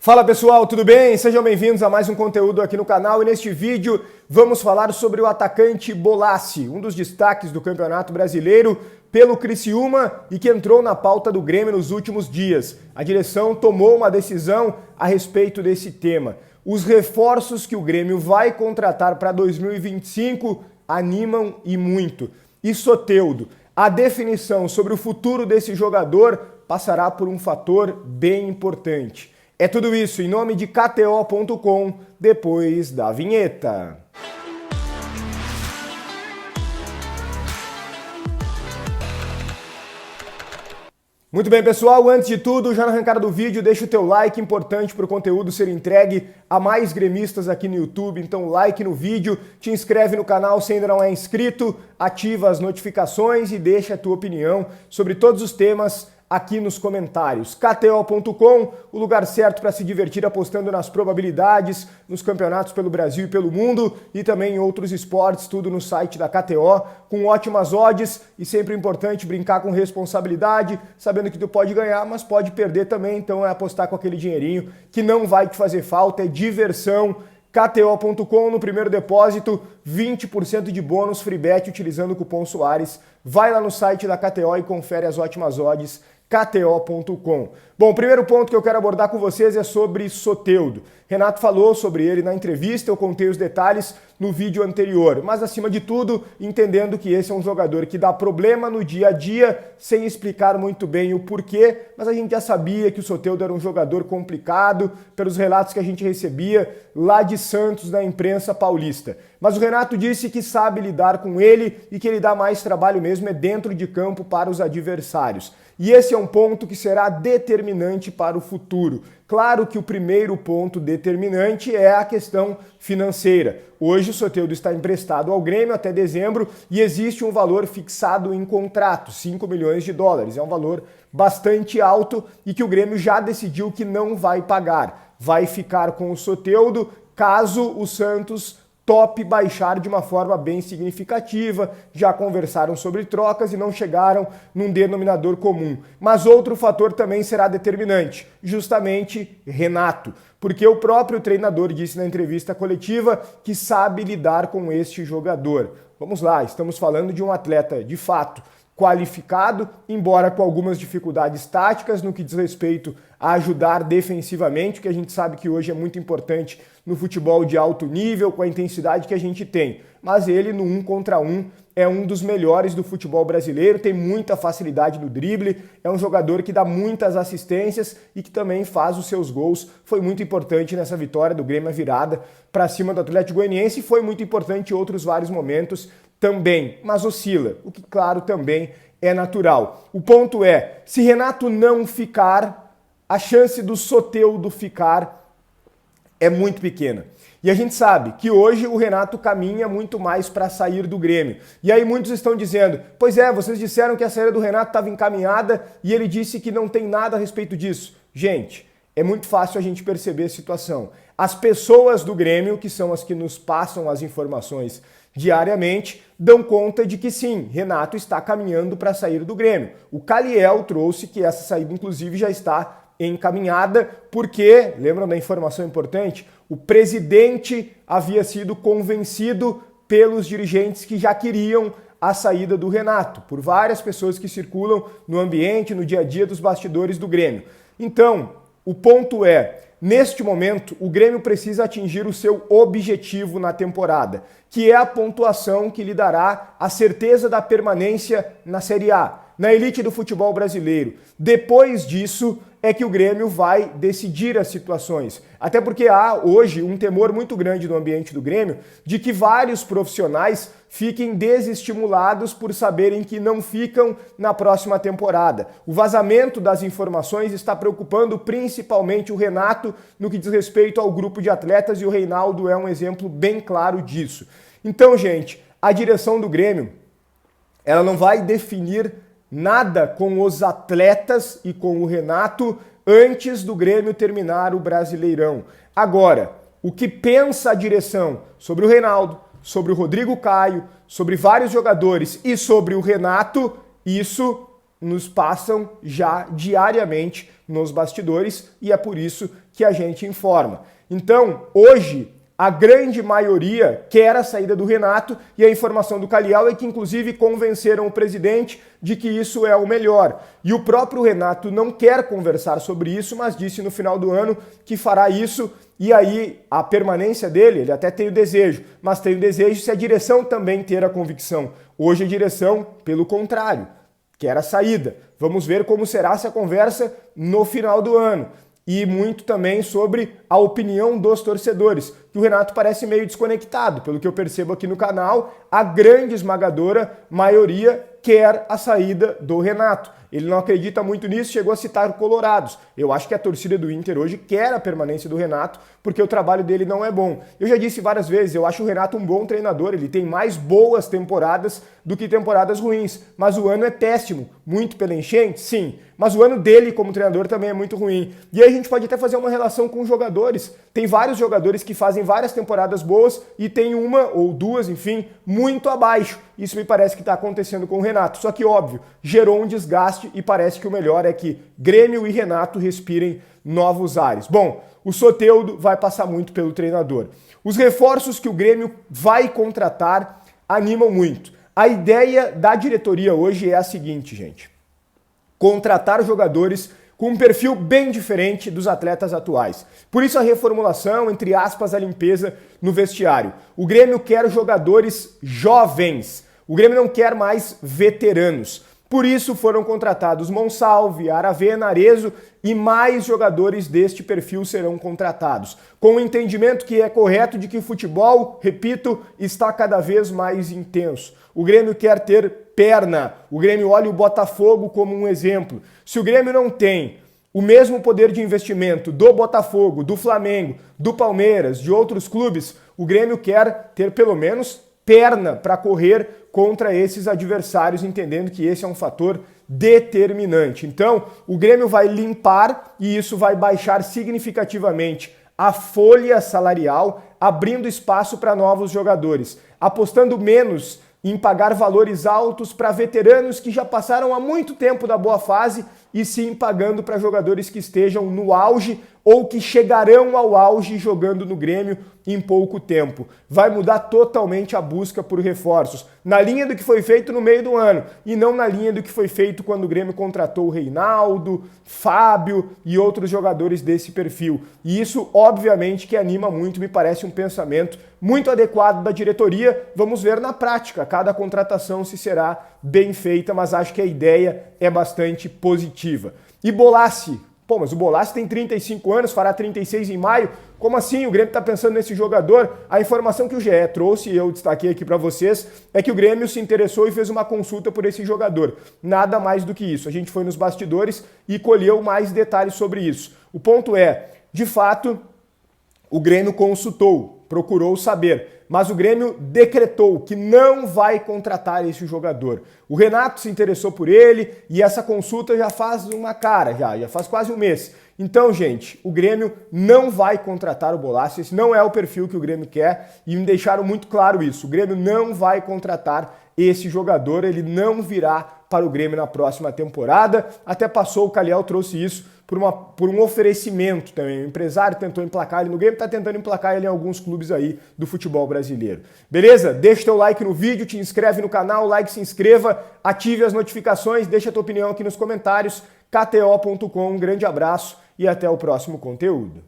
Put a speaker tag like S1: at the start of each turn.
S1: Fala pessoal, tudo bem? Sejam bem-vindos a mais um conteúdo aqui no canal e neste vídeo vamos falar sobre o atacante Bolassi, um dos destaques do Campeonato Brasileiro pelo Criciúma e que entrou na pauta do Grêmio nos últimos dias. A direção tomou uma decisão a respeito desse tema. Os reforços que o Grêmio vai contratar para 2025 animam e muito. E Soteldo, a definição sobre o futuro desse jogador passará por um fator bem importante. É tudo isso em nome de KTO.com, depois da vinheta. Muito bem, pessoal, antes de tudo, já na arrancada do vídeo, deixa o teu like, importante para o conteúdo ser entregue a mais gremistas aqui no YouTube. Então, like no vídeo, te inscreve no canal se ainda não é inscrito, ativa as notificações e deixa a tua opinião sobre todos os temas aqui nos comentários. KTO.com, o lugar certo para se divertir apostando nas probabilidades, nos campeonatos pelo Brasil e pelo mundo e também em outros esportes, tudo no site da KTO, com ótimas odds e sempre importante brincar com responsabilidade, sabendo que tu pode ganhar, mas pode perder também, então é apostar com aquele dinheirinho que não vai te fazer falta, é diversão. KTO.com, no primeiro depósito, 20% de bônus free bet utilizando o cupom Soares. Vai lá no site da KTO e confere as ótimas odds. KTO.com. Bom, o primeiro ponto que eu quero abordar com vocês é sobre Soteldo. Renato falou sobre ele na entrevista, eu contei os detalhes no vídeo anterior, mas acima de tudo, entendendo que esse é um jogador que dá problema no dia a dia, sem explicar muito bem o porquê, mas a gente já sabia que o Soteldo era um jogador complicado, pelos relatos que a gente recebia lá de Santos, da imprensa paulista. Mas o Renato disse que sabe lidar com ele e que ele dá mais trabalho mesmo é dentro de campo para os adversários. E esse é um ponto que será determinante para o futuro. Claro que o primeiro ponto determinante é a questão financeira. Hoje o Soteldo está emprestado ao Grêmio até dezembro e existe um valor fixado em contrato, 5 milhões de dólares. É um valor bastante alto e que o Grêmio já decidiu que não vai pagar. Vai ficar com o Soteldo caso o Santos tope baixar de uma forma bem significativa, já conversaram sobre trocas e não chegaram num denominador comum. Mas outro fator também será determinante, justamente Renato, porque o próprio treinador disse na entrevista coletiva que sabe lidar com este jogador. Vamos lá, estamos falando de um atleta de fato qualificado, embora com algumas dificuldades táticas no que diz respeito a ajudar defensivamente, que a gente sabe que hoje é muito importante no futebol de alto nível, com a intensidade que a gente tem. Mas ele no 1 contra 1 é um dos melhores do futebol brasileiro, tem muita facilidade no drible, é um jogador que dá muitas assistências e que também faz os seus gols. Foi muito importante nessa vitória do Grêmio, a virada para cima do Atlético Goianiense, e foi muito importante em outros vários momentos também, mas oscila, o que claro também é natural. O ponto é, se Renato não ficar, a chance do Soteldo ficar é muito pequena. E a gente sabe que hoje o Renato caminha muito mais para sair do Grêmio. E aí muitos estão dizendo, pois é, vocês disseram que a saída do Renato estava encaminhada e ele disse que não tem nada a respeito disso. Gente, é muito fácil a gente perceber a situação. As pessoas do Grêmio, que são as que nos passam as informações diariamente, dão conta de que sim, Renato está caminhando para sair do Grêmio. O Caliel trouxe que essa saída inclusive já está encaminhada, porque, lembram da informação importante? O presidente havia sido convencido pelos dirigentes que já queriam a saída do Renato, por várias pessoas que circulam no ambiente, no dia a dia dos bastidores do Grêmio. Então, o ponto é, neste momento, o Grêmio precisa atingir o seu objetivo na temporada, que é a pontuação que lhe dará a certeza da permanência na Série A, na elite do futebol brasileiro. Depois disso é que o Grêmio vai decidir as situações. Até porque há hoje um temor muito grande no ambiente do Grêmio de que vários profissionais fiquem desestimulados por saberem que não ficam na próxima temporada. O vazamento das informações está preocupando principalmente o Renato no que diz respeito ao grupo de atletas e o Reinaldo é um exemplo bem claro disso. Então, gente, a direção do Grêmio, ela não vai definir nada com os atletas e com o Renato antes do Grêmio terminar o Brasileirão. Agora, o que pensa a direção sobre o Reinaldo, sobre o Rodrigo Caio, sobre vários jogadores e sobre o Renato, isso nos passam já diariamente nos bastidores e é por isso que a gente informa. Então, hoje, a grande maioria quer a saída do Renato e a informação do Calhau é que inclusive convenceram o presidente de que isso é o melhor. E o próprio Renato não quer conversar sobre isso, mas disse no final do ano que fará isso e aí a permanência dele, ele até tem o desejo, mas tem o desejo se a direção também ter a convicção. Hoje a direção, pelo contrário, quer a saída. Vamos ver como será essa conversa no final do ano. E muito também sobre a opinião dos torcedores, que o Renato parece meio desconectado. Pelo que eu percebo aqui no canal, a grande esmagadora maioria quer a saída do Renato. Ele não acredita muito nisso, chegou a citar o Colorados. Eu acho que a torcida do Inter hoje quer a permanência do Renato, porque o trabalho dele não é bom. Eu já disse várias vezes, eu acho o Renato um bom treinador, ele tem mais boas temporadas do que temporadas ruins, mas o ano é péssimo. Muito pela enchente? Sim. Mas o ano dele como treinador também é muito ruim. E aí a gente pode até fazer uma relação com os jogadores. Tem vários jogadores que fazem várias temporadas boas e tem uma ou duas, enfim, muito abaixo. Isso me parece que está acontecendo com o Renato. Só que, óbvio, gerou um desgaste e parece que o melhor é que Grêmio e Renato respirem novos ares. Bom, o Soteldo vai passar muito pelo treinador. Os reforços que o Grêmio vai contratar animam muito. A ideia da diretoria hoje é a seguinte, gente. Contratar jogadores com um perfil bem diferente dos atletas atuais. Por isso a reformulação, entre aspas, a limpeza no vestiário. O Grêmio quer jogadores jovens. O Grêmio não quer mais veteranos. Por isso foram contratados Monsalve, Aravena, Arezzo e mais jogadores deste perfil serão contratados. Com o entendimento que é correto de que o futebol, repito, está cada vez mais intenso. O Grêmio quer ter perna. O Grêmio olha o Botafogo como um exemplo. Se o Grêmio não tem o mesmo poder de investimento do Botafogo, do Flamengo, do Palmeiras, de outros clubes, o Grêmio quer ter pelo menos perna para correr contra esses adversários, entendendo que esse é um fator determinante. Então, o Grêmio vai limpar e isso vai baixar significativamente a folha salarial, abrindo espaço para novos jogadores, apostando menos em pagar valores altos para veteranos que já passaram há muito tempo da boa fase e sim pagando para jogadores que estejam no auge ou que chegarão ao auge jogando no Grêmio em pouco tempo. Vai mudar totalmente a busca por reforços, na linha do que foi feito no meio do ano e não na linha do que foi feito quando o Grêmio contratou o Reinaldo, Fábio e outros jogadores desse perfil. E isso, obviamente, que anima muito, me parece um pensamento muito adequado da diretoria. Vamos ver na prática, cada contratação se será bem feita, mas acho que a ideia é bastante positiva. E Bolassi? Pô, mas o Bolassi tem 35 anos, fará 36 em maio. Como assim? O Grêmio está pensando nesse jogador? A informação que o GE trouxe, e eu destaquei aqui para vocês, é que o Grêmio se interessou e fez uma consulta por esse jogador. Nada mais do que isso. A gente foi nos bastidores e colheu mais detalhes sobre isso. O ponto é, de fato, o Grêmio consultou, procurou saber, mas o Grêmio decretou que não vai contratar esse jogador. O Renato se interessou por ele e essa consulta já faz uma cara, já faz quase um mês. Então, gente, o Grêmio não vai contratar o Bolassi, esse não é o perfil que o Grêmio quer e me deixaram muito claro isso. O Grêmio não vai contratar esse jogador, ele não virá para o Grêmio na próxima temporada. Até passou, o Calhau trouxe isso por um oferecimento também. O empresário tentou emplacar ele no Grêmio, está tentando emplacar ele em alguns clubes aí do futebol brasileiro. Beleza? Deixa teu like no vídeo, te inscreve no canal, like, se inscreva, ative as notificações, deixa tua opinião aqui nos comentários. KTO.com, um grande abraço e até o próximo conteúdo.